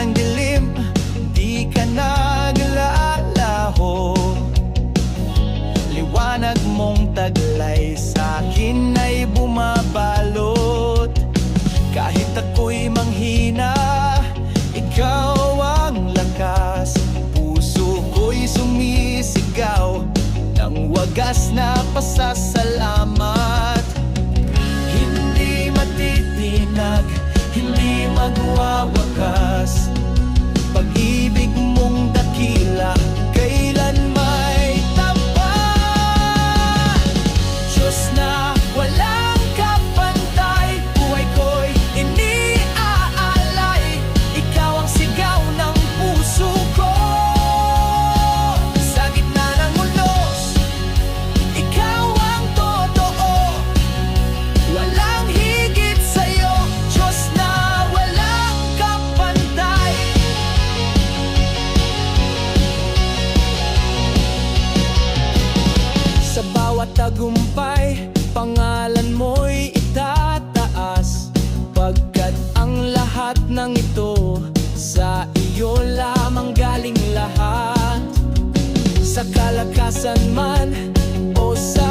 ng dilim, di ka naglalaho. Liwanag mong taglay sa'kin ay bumabalot. Kahit ako'y manghina, ikaw ang lakas. Puso ko'y sumisigaw ng wagas na pasasalamat. Hindi matitinag, hindi magwawakas. Pag-ibig mong dakila, kailan may tapat. Diyos na walang kapantay, buhay ko'y iniaalay. Ikaw ang sigaw ng puso ko. Sa gitna ng ulos, ikaw ang totoo. Walang higit sa'yo, Diyos na walang kapantay. Sa bawat tagumpay, pangalan mo'y itataas. Pagkat ang lahat ng ito, sa iyo lamang galing lahat. Sa kalakasan man o sa